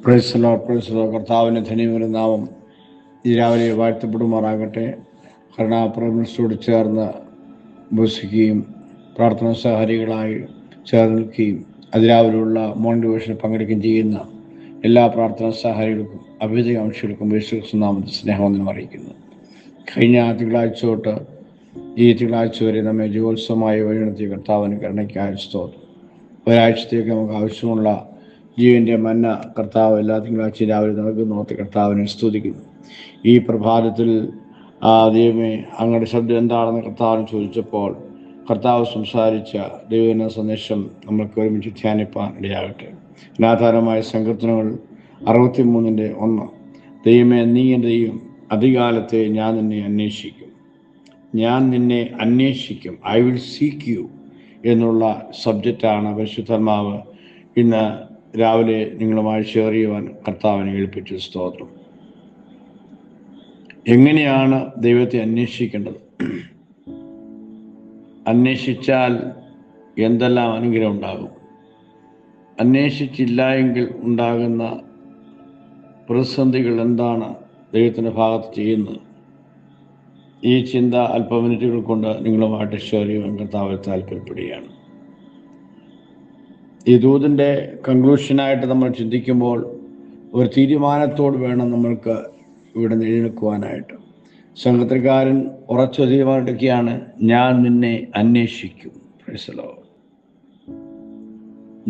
Praise Lord കർത്താവിൻ്റെ ധന്യമൊരു നാമം ഈ രാവിലെ വാഴ്ത്തപ്പെടുമാറാകട്ടെ. കരുണാപ്രമിസ്റ്റോട് ചേർന്ന് ഉപസിക്കുകയും പ്രാർത്ഥനാ സഹകാരികളായി ചേർന്ന് നിൽക്കുകയും അതിരാവിലെയുള്ള മോർണിംഗ് ഡിവോഷനിൽ പങ്കെടുക്കുകയും ചെയ്യുന്ന എല്ലാ പ്രാർത്ഥനാ സഹകാരികൾക്കും അഭ്യുദയകാംക്ഷികൾക്കും യേശുക്രിസ്തു നാമത്തിൽ സ്നേഹവന്ദനം അറിയിക്കുന്നു. കഴിഞ്ഞ തിങ്കളാഴ്ച തൊട്ട് ഈ തിങ്കളാഴ്ച വരെ നമ്മെ ജയോത്സവമായി വഴിനടത്തിയ കർത്താവിന് കരുണയ്ക്കായ സ്തോത്രം. ഒരാഴ്ചത്തേക്ക് നമുക്ക് ആവശ്യമുള്ള ജീവൻ്റെ മന്ന കർത്താവ് എല്ലാ തിങ്കളാഴ്ച രാവിലെ നൽകുന്നോർത്ത് കർത്താവിനെ സ്തുതിക്കുന്നു. ഈ പ്രഭാതത്തിൽ ദൈവമേ അങ്ങയുടെ ശബ്ദം എന്താണെന്ന് കർത്താവിനെ ചോദിച്ചപ്പോൾ കർത്താവ് സംസാരിച്ച ദൈവദിന സന്ദേശം നമ്മൾക്ക് ഒരുമിച്ച് ധ്യാനിപ്പാൻ ഇടയാകട്ടെ. അനാധാരമായ സങ്കീർത്തനങ്ങൾ 63:1. ദൈവമേ, നീ എൻ്റെ ദൈവം, അധികാലത്തെ ഞാൻ നിന്നെ അന്വേഷിക്കും, ഞാൻ നിന്നെ അന്വേഷിക്കും, ഐ വിൽ സീക്ക് യു എന്നുള്ള സബ്ജക്റ്റാണ് പരിശുദ്ധാത്മാവ് ഇന്ന് രാവിലെ നിങ്ങളുമായി ഷെയർ ചെയ്യുവാൻ കർത്താവിനെ ഏൽപ്പിച്ച സ്തോത്രം. എങ്ങനെയാണ് ദൈവത്തെ അന്വേഷിക്കേണ്ടത്? അന്വേഷിച്ചാൽ എന്തെല്ലാം അനുഗ്രഹം ഉണ്ടാകും? അന്വേഷിച്ചില്ല എങ്കിൽ ഉണ്ടാകുന്ന പ്രതിസന്ധികൾ എന്താണ് ദൈവത്തിൻ്റെ ഭാഗത്ത് ചെയ്യുന്നത്? ഈ ചിന്ത അല്പ മിനിറ്റുകൾ കൊണ്ട് നിങ്ങളുമായിട്ട് ഷെയർ ചെയ്യുവാൻ കർത്താവ് താല്പര്യപ്പെടുകയാണ്. ഈ ദൂതിൻ്റെ കൺക്ലൂഷനായിട്ട് നമ്മൾ ചിന്തിക്കുമ്പോൾ ഒരു തീരുമാനത്തോട് വേണം നമ്മൾക്ക് ഇവിടെ എഴുന്നേൽക്കുവാനായിട്ട്. സംഘത്തിൽക്കാരൻ ഉറച്ച തീരുമാനമെടുക്കുകയാണ്, ഞാൻ നിന്നെ അന്വേഷിക്കും. Praise the Lord.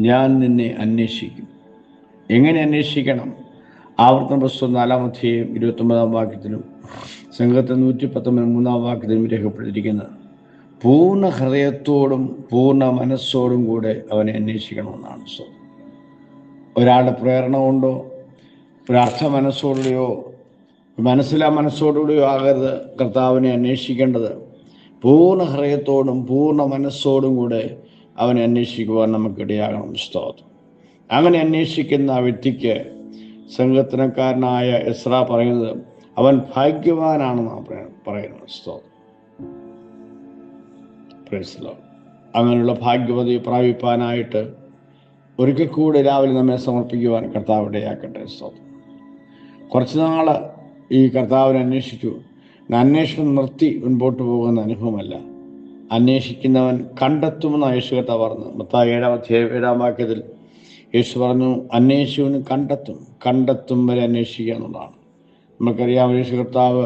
ഞാൻ നിന്നെ അന്വേഷിക്കും. എങ്ങനെ അന്വേഷിക്കണം? ആവർത്തന പുസ്തകം 4-ാം 29-ാം വാക്യത്തിലും സംഘത്തിൽ 119-3-ാം വാക്യത്തിലും രേഖപ്പെടുത്തിയിരിക്കുന്നത് പൂർണ്ണ ഹൃദയത്തോടും പൂർണ്ണ മനസ്സോടും കൂടെ അവനെ അന്വേഷിക്കണമെന്നാണ്. ഒരാളുടെ പ്രേരണ കൊണ്ടോ ഒരർത്ഥ മനസ്സോടുകൂടിയോ മനസ്സിലാ മനസ്സോടുകൂടിയോ ആകരുത് കർത്താവിനെ അന്വേഷിക്കേണ്ടത്. പൂർണ്ണ ഹൃദയത്തോടും പൂർണ്ണ മനസ്സോടും കൂടെ അവനെ അന്വേഷിക്കുവാൻ നമുക്കിടയാകണം. സ്തോത്രം. അങ്ങനെ അന്വേഷിക്കുന്ന ആ വ്യക്തിക്ക് സങ്കീർത്തനക്കാരനായ എസ്രാ പറയുന്നത് അവൻ ഭാഗ്യവാനാണെന്നാണ് പറയുന്നത്. സ്തോത്രം. Praise the Lord. അങ്ങനെയുള്ള ഭാഗ്യവതി പ്രാപിപ്പാനായിട്ട് ഒരിക്കൽ കൂടി രാവിലെ നമ്മെ സമർപ്പിക്കുവാൻ കർത്താവ് ഇടയാക്കട്ടെ. സ്തോത്രം. കുറച്ച് നാൾ ഈ കർത്താവിനെ അന്വേഷിച്ചു. അന്വേഷണം നിർത്തി മുൻപോട്ട് പോകുന്ന അനുഭവമല്ല. അന്വേഷിക്കുന്നവൻ കണ്ടെത്തുമെന്ന് യേശു കർത്താവ് പറഞ്ഞു. മത്തായി 7-ാം വാക്യത്തിൽ യേശു പറഞ്ഞു, അന്വേഷിച്ചവന് കണ്ടെത്തും വരെ അന്വേഷിക്കുക എന്നുള്ളതാണ്. നമുക്കറിയാം, യേശു കർത്താവ്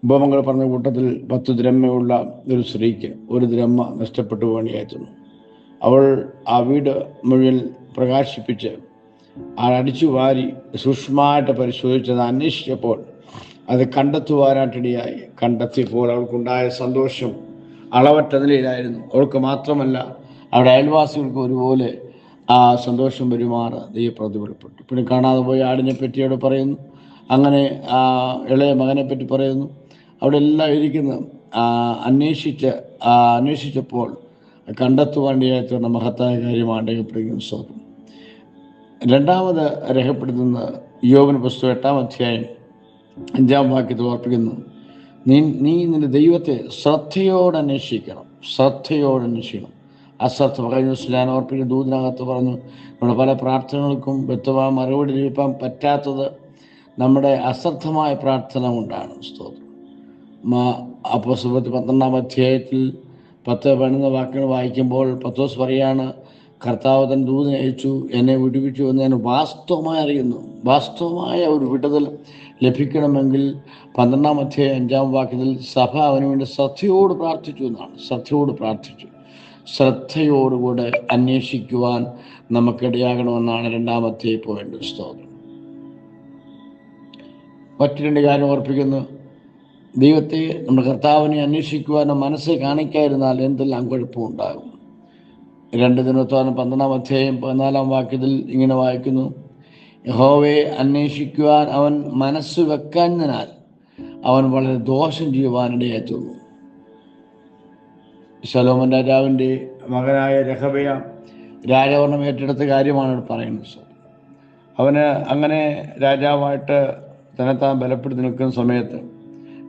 ഉപമകൾ പറഞ്ഞ കൂട്ടത്തിൽ 10 ദ്രഹ്മയുള്ള ഒരു സ്ത്രീക്ക് 1 ദ്രഹ്മ നഷ്ടപ്പെട്ടു പണിയായിരുന്നു. അവൾ ആ വീട് മുഴുവൻ പ്രകാശിപ്പിച്ച് അടിച്ചു വാരി സൂക്ഷ്മമായിട്ട് പരിശോധിച്ചത് അന്വേഷിച്ചപ്പോൾ അത് കണ്ടെത്തുവാനായിട്ടിടയായി. കണ്ടെത്തിയപ്പോൾ അവൾക്കുണ്ടായ സന്തോഷം അളവറ്റ നിലയിലായിരുന്നു. അവൾക്ക് മാത്രമല്ല, അവിടെ അയൽവാസികൾക്ക് ഒരുപോലെ ആ സന്തോഷം പെരുമാറ് ദൈവപ്രതി വെളിപ്പെട്ടു. പിന്നെ കാണാതെ പോയ ആടിനെ പറ്റി അവിടെ പറയുന്നു. അങ്ങനെ ഇളയ മകനെ പറ്റി പറയുന്നു. അവിടെ എല്ലാം ഇരിക്കുന്നത് അന്വേഷിച്ചപ്പോൾ കണ്ടെത്തുവാണ്ടിയായിട്ടുള്ള മഹത്തായ കാര്യമാണ് രേഖപ്പെടുത്തുന്ന സ്തോത്രം. രണ്ടാമത് രേഖപ്പെടുത്തുന്ന യോബിന്റെ പുസ്തകം 8-ാം അധ്യായം 5-ാം വാക്യത്തിൽ ഓർപ്പിക്കുന്നു, നീ നിന്റെ ദൈവത്തെ ശ്രദ്ധയോടെ അന്വേഷിക്കണം. അശ്രദ്ധ കഴിഞ്ഞ ദിവസം ഞാൻ ഓർപ്പിക്കുന്ന ദൂതിനകത്ത് പറഞ്ഞു, നമ്മുടെ പല പ്രാർത്ഥനകൾക്കും വ്യക്തമായ മറുപടി ലഭിക്കാൻ പറ്റാത്തത് നമ്മുടെ അശ്രദ്ധമായ പ്രാർത്ഥന കൊണ്ടാണ്. സ്തോത്രം. അപ്പോസ്തലപ്രവൃത്തി 12-ാം അധ്യായത്തിൽ 10-12 വാക്യങ്ങൾ വായിക്കുമ്പോൾ പത്രോസ് പറയാണ്, കർത്താവ് തൻ ദൂതനെ അയച്ചു, എന്നെ വിടുവിച്ചു എന്ന് ഞാൻ വാസ്തവമായി അറിയുന്നു. വാസ്തവമായ ഒരു വിടുതൽ ലഭിക്കണമെങ്കിൽ 12-ാം അധ്യായം 5-ാം വാക്യത്തിൽ സഭ അവന് വേണ്ടി ശ്രദ്ധയോട് പ്രാർത്ഥിച്ചു എന്നാണ്. ശ്രദ്ധയോടുകൂടെ അന്വേഷിക്കുവാൻ നമുക്കിടയാകണമെന്നാണ് 2-ാമത്തെ പോയിന്റ്. സ്തോത്രം. മറ്റു 2 കാര്യം ഓർപ്പിക്കുന്നു. ദൈവത്തെ, നമ്മുടെ കർത്താവിനെ അന്വേഷിക്കുവാൻ മനസ്സ് കാണിക്കാതിരുന്നാൽ എന്തെല്ലാം കുഴപ്പമുണ്ടാകും. 2 ദിനവൃത്താന്തം 12-ാം അധ്യായം 14-ാം വാക്യത്തിൽ ഇങ്ങനെ വായിക്കുന്നു, യഹോവയെ അന്വേഷിക്കുവാൻ അവൻ മനസ്സ് വെക്കാഞ്ഞതിനാൽ അവൻ വളരെ ദോഷം ചെയ്യുവാനിടയായി തീർന്നു. ശലോമോൻ രാജാവിൻ്റെ മകനായ രഹബയാം രാജഭരണം ഏറ്റെടുത്ത കാര്യമാണ് പറയുന്നത്. അവന് അങ്ങനെ രാജാവായിട്ട് തന്നെത്താൻ ബലപ്പെടുത്തി നിൽക്കുന്ന സമയത്ത്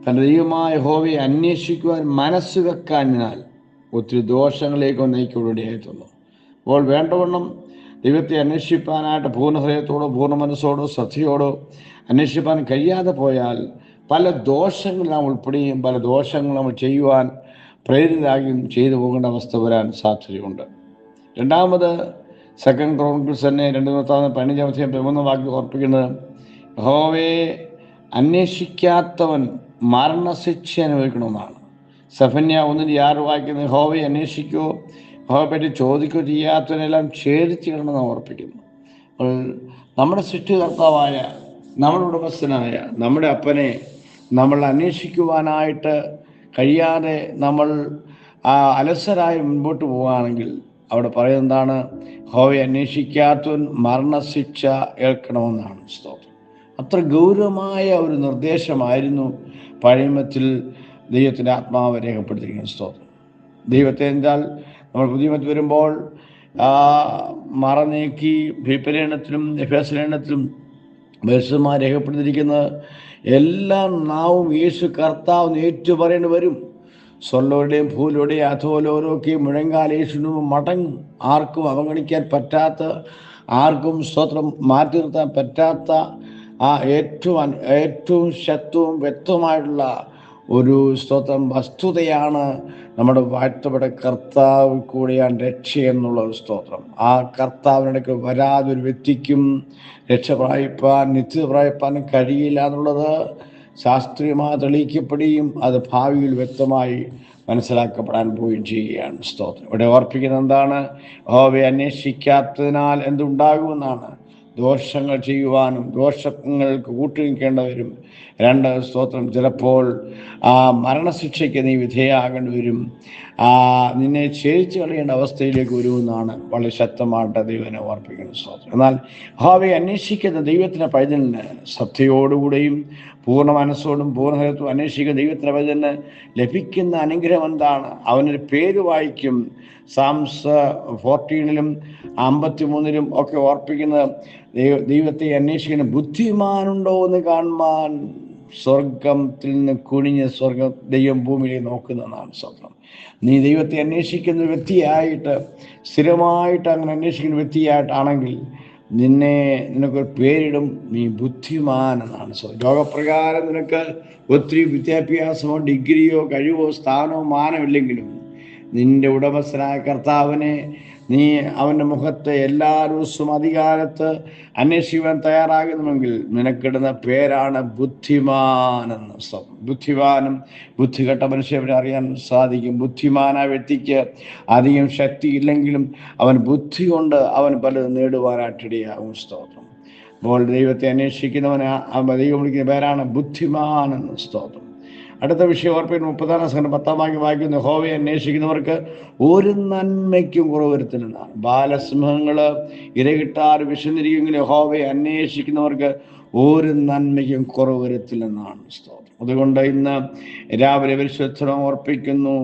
തൻ്റെ ദൈവമായ യഹോവയെ അന്വേഷിക്കുവാൻ മനസ്സ് വെക്കാഞ്ഞതിനാൽ ഒത്തിരി ദോഷങ്ങളിലേക്ക് നയിക്കുകയായിട്ടുള്ളൂ. അപ്പോൾ വേണ്ടവണ്ണം ദൈവത്തെ അന്വേഷിപ്പാനായിട്ട് പൂർണ്ണ ഹൃദയത്തോടോ പൂർണ്ണ മനസ്സോടോ ശ്രദ്ധയോടോ അന്വേഷിപ്പാൻ കഴിയാതെ പോയാൽ പല ദോഷങ്ങൾ നാം ഉൾപ്പെടുകയും പല ദോഷങ്ങൾ നമ്മൾ ചെയ്യുവാൻ പ്രേരിതരാകുകയും ചെയ്തു പോകേണ്ട അവസ്ഥ വരാൻ സാധ്യതയുണ്ട്. രണ്ടാമത് 2 ക്രോണിക്കിൾസ് തന്നെ 2:15 വാക്യം ഓർപ്പിക്കുന്നത്, യഹോവയെ അന്വേഷിക്കാത്തവൻ മരണശിക്ഷ അനുഭവിക്കണമെന്നാണ്. സെഫന്യ 1:6 വായിക്കുന്നത്, യഹോവയെ അന്വേഷിക്കുകയോ യഹോവയെപ്പറ്റി ചോദിക്കുകയോ ചെയ്യാത്തവനെല്ലാം ഛേദിച്ചിടണമെന്ന് ഓർപ്പിക്കുന്നു. നമ്മുടെ സൃഷ്ടികർത്താവായ, നമ്മുടെ ഉടമസ്ഥനായ നമ്മുടെ അപ്പനെ നമ്മൾ അന്വേഷിക്കുവാനായിട്ട് കഴിയാതെ നമ്മൾ അലസരായി മുൻപോട്ട് പോവുകയാണെങ്കിൽ അവിടെ പറയുന്നതാണ്, യഹോവയെ അന്വേഷിക്കാത്തവൻ മരണശിക്ഷ ഏൽക്കണമെന്നാണ്. സ്തോത്രം. അത്ര ഗൗരവമായ ഒരു നിർദ്ദേശമായിരുന്നു പഴയമത്തിൽ ദൈവത്തിൻ്റെ ആത്മാവ് രേഖപ്പെടുത്തിയിരിക്കുന്ന. സ്തോത്രം. ദൈവത്തെ എന്നാൽ നമ്മൾ പുതിയ മത്ത് വരുമ്പോൾ മറനീക്കി ഫിലിപ്പിയത്തിലും എഫേസ്യത്തിലും ബേഴ്സന്മാർ രേഖപ്പെടുത്തിയിരിക്കുന്നത്, എല്ലാ നാവും യേശു കർത്താവ് ഏറ്റുപറയേണ്ടി വരും. സ്വർലോരുടെയും ഭൂലോരുടെയും അധോലോരൊക്കെയും മുഴങ്കാൽ യേശുവിന് മടങ്ങും. ആർക്കും അവഗണിക്കാൻ പറ്റാത്ത, ആർക്കും സ്തോത്രം മാറ്റി നിർത്താൻ പറ്റാത്ത ഏറ്റവും ശക്തവും വ്യക്തമായിട്ടുള്ള ഒരു സ്തോത്രം വസ്തുതയാണ് നമ്മുടെ വാഴ്ത്തപ്പെട്ട കർത്താവ് കൂടെയാണ് രക്ഷ എന്നുള്ള ഒരു സ്തോത്രം. ആ കർത്താവിനിടയ്ക്ക് വരാതൊരു വ്യക്തിക്കും രക്ഷ പ്രാപിപ്പാൻ, നിത്യത പ്രാപിപ്പാനും കഴിയില്ല എന്നുള്ളത് ശാസ്ത്രീയമായി തെളിയിക്കപ്പെടുകയും അത് ഭാവിയിൽ വ്യക്തമായി മനസ്സിലാക്കപ്പെടാൻ പോവുകയും ചെയ്യുകയാണ്. സ്തോത്രം. ഇവിടെ ഓർപ്പിക്കുന്നത് എന്താണ്? യഹോവയെ അന്വേഷിക്കാത്തതിനാൽ എന്തുണ്ടാകുമെന്നാണ്. ദോഷങ്ങൾ ചെയ്യുവാനും ദോഷങ്ങൾക്ക് കൂട്ടുനിൽക്കേണ്ടി വരും. 2 സ്തോത്രം, ചിലപ്പോൾ മരണശിക്ഷയ്ക്ക് നീ വിധേയമാകേണ്ടി വരും. നിന്നെ ഛേദിച്ച് കളയേണ്ട അവസ്ഥയിലേക്ക് വരുമെന്നാണ് വളരെ ശക്തമായിട്ട് ദൈവനെ ഓർപ്പിക്കുന്നത്. സ്തോത്രം. എന്നാൽ യഹോവയെ അന്വേഷിക്കുന്ന ദൈവത്തിൻ്റെ പൈതലിന് ശ്രദ്ധയോടുകൂടെയും പൂർണ്ണ മനസ്സോടും പൂർണ്ണഹൃദയത്തോടും അന്വേഷിക്കുന്ന ദൈവത്തിൻ്റെ പൈതലിന് ലഭിക്കുന്ന അനുഗ്രഹം എന്താണ്? അവനൊരു പേര് വായിക്കും. സാംസ് 14 53 ഒക്കെ ഓർപ്പിക്കുന്നത്, ദൈവത്തെ അന്വേഷിക്കുന്ന ബുദ്ധിമാനുണ്ടോ എന്ന് കാണുവാൻ സ്വർഗത്തിൽ നിന്ന് കുനിഞ്ഞ് ദൈവം ഭൂമിയിലേക്ക് നോക്കുന്നതാണ്. സ്വപ്നം. നീ ദൈവത്തെ അന്വേഷിക്കുന്ന വ്യക്തിയായിട്ട്, സ്ഥിരമായിട്ട് അങ്ങനെ അന്വേഷിക്കുന്ന വ്യക്തിയായിട്ടാണെങ്കിൽ നിനക്കൊരു പേരിടും, നീ ബുദ്ധിമാൻ എന്നാണ്. ലോകപ്രകാരം നിനക്ക് ഒത്തിരി വിദ്യാഭ്യാസമോ ഡിഗ്രിയോ കഴിവോ സ്ഥാനമോ മാനമില്ലെങ്കിലും നിന്റെ ഉടമസ്ഥനായ കർത്താവിനെ നീ അവൻ്റെ മുഖത്തെ എല്ലാ ദിവസവും അധികാരത്ത് അന്വേഷിക്കുവാൻ തയ്യാറാകുന്നുവെങ്കിൽ നിനക്കിടുന്ന പേരാണ് ബുദ്ധിമാനെന്ന്. ബുദ്ധിമാനും ബുദ്ധികെട്ട മനുഷ്യരെ അറിയാൻ സാധിക്കും. ബുദ്ധിമാനായ വ്യക്തിക്ക് അധികം ശക്തിയില്ലെങ്കിലും അവൻ ബുദ്ധി കൊണ്ട് അവൻ പലതും നേടുവാനായിട്ടിടയാകും. സ്തോത്രം. അപ്പോൾ ദൈവത്തെ അന്വേഷിക്കുന്നവന് ദൈവം വിളിക്കുന്ന പേരാണ് ബുദ്ധിമാനെന്ന്. സ്തോത്രം. അടുത്ത വിഷയം ഓർപ്പിക്കുന്നു. 10 വായിക്കുന്നു, യഹോവയെ അന്വേഷിക്കുന്നവർക്ക് ഒരു നന്മയ്ക്കും കുറവ് വരുത്തില്ലെന്നാണ്. ബാലസിംഹങ്ങൾ ഇരകിട്ടാൽ വിശന്നിരിക്കുമെങ്കിലും യഹോവയെ അന്വേഷിക്കുന്നവർക്ക് ഒരു നന്മയ്ക്കും കുറവ് വരുത്തില്ലെന്നാണ്. സ്തോത്രം. അതുകൊണ്ട് ഇന്ന് രാവിലെ പരിശുദ്ധം ഓർപ്പിക്കുന്നു,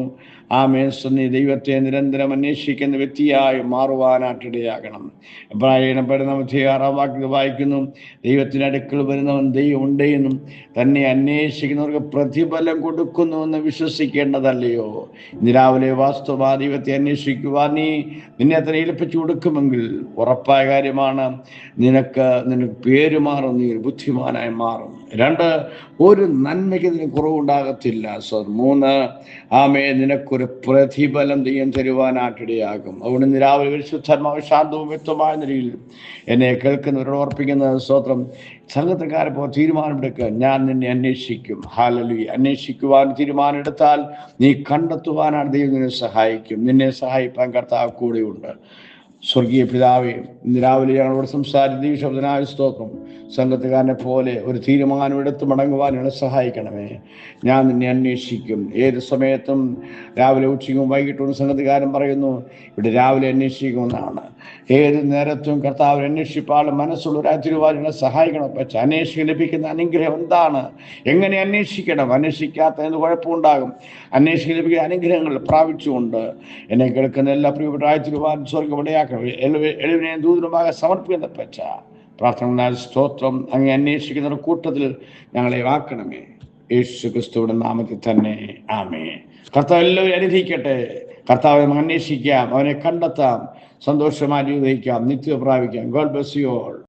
നീ ദൈവത്തെ നിരന്തരം അന്വേഷിക്കുന്ന വ്യക്തിയായി മാറുവാനായിട്ടിടയാകണം. എബ്രായരുടെ 6 വായിക്കുന്നു, ദൈവത്തിൻ്റെ അടുക്കൽ വരുന്നവൻ ദൈവം ഉണ്ട് എന്നും തന്നെ അന്വേഷിക്കുന്നവർക്ക് പ്രതിഫലം കൊടുക്കുന്നുവെന്ന് വിശ്വസിക്കേണ്ടതല്ലയോ? ഇന്ന് രാവിലെ വാസ്തവ ദൈവത്തെ അന്വേഷിക്കുവാൻ നിന്നെ തന്നെ ഏൽപ്പിച്ചു കൊടുക്കുമെങ്കിൽ ഉറപ്പായ കാര്യമാണ്, നിനക്ക് പേര് മാറും, നീ ബുദ്ധിമാനായി മാറും. 2, ഒരു നന്മയ്ക്ക് ഇതിന് കുറവുണ്ടാകത്തില്ല. 3, നിനക്കൊരു പ്രതിഫലം ദൈവം തരുവാനായിട്ടിടയാകും. അതുകൊണ്ട് ഇന്ന് രാവിലെ പരിശുദ്ധാത്മാവ് ശാന്തവും വ്യക്തമായ നിലയിൽ എന്നെ കേൾക്കുന്നവരോട് ഓർപ്പിക്കുന്ന സ്തോത്രം. സംഘത്തിൽക്കാരപ്പോൾ തീരുമാനമെടുക്കുക, ഞാൻ നിന്നെ അന്വേഷിക്കും. ഹല്ലേലൂയ. അന്വേഷിക്കുവാൻ തീരുമാനമെടുത്താൽ നീ കണ്ടെത്തുവാനാണ് ദൈവം നിന്നെ സഹായിക്കും. നിന്നെ സഹായിപ്പാൻ കർത്താവ് കൂടെയുണ്ട്. സ്വർഗീയ പിതാവേ, ഇന്ന് രാവിലെ ഞങ്ങളോട് സംസാരിച്ച ശബ്ദനായ സ്തോത്രം. സംഘത്തുകാരനെ പോലെ ഒരു തീരുമാനമെടുത്ത് മടങ്ങുവാൻ ഞങ്ങളെ സഹായിക്കണമേ. ഞാൻ നിന്നെ അന്വേഷിക്കും. ഏത് സമയത്തും രാവിലെ ഉച്ചയ്ക്കും വൈകിട്ടും സംഘത്തുകാരൻ പറയുന്നു, ഇവിടെ രാവിലെ അന്വേഷിക്കുമെന്നാണ്. ഏത് നേരത്തും കർത്താവിനെ അന്വേഷിപ്പാലും മനസ്സുള്ളവരായി തിരുവാൻ ഞങ്ങളെ സഹായിക്കണം. പക്ഷെ അന്വേഷിക്കാൻ ലഭിക്കുന്ന അനുഗ്രഹം എന്താണ്? എങ്ങനെ അന്വേഷിക്കണം? അന്വേഷിക്കാത്ത എന്ത് കുഴപ്പമുണ്ടാകും? അന്വേഷിക്കാൻ ലഭിക്കുന്ന അനുഗ്രഹങ്ങൾ പ്രാപിച്ചുകൊണ്ട് എന്നെ കേൾക്കുന്ന എല്ലാ പ്രിയപ്പെട്ട തിരുവാൻ സ്വർഗം ഇടയാക്കണം. എളിവിനെയും ദൂതനുമായി സമർപ്പിക്കുന്ന പറ്റ പ്രാർത്ഥന സ്തോത്രം. അങ്ങ് അന്വേഷിക്കുന്ന കൂട്ടത്തിൽ ഞങ്ങളെ ആക്കണമേ. യേശു ക്രിസ്തുവിന്റെ നാമത്തിൽ തന്നെ ആമേൻ. കർത്താവ് എല്ലാവരും അനുഗ്രഹിക്കട്ടെ. കർത്താവിനെ അന്വേഷിക്കാം, അവനെ കണ്ടെത്താം, സന്തോഷമായി ജീവിക്കാം, നിത്യ പ്രാപിക്കാം. God bless you all.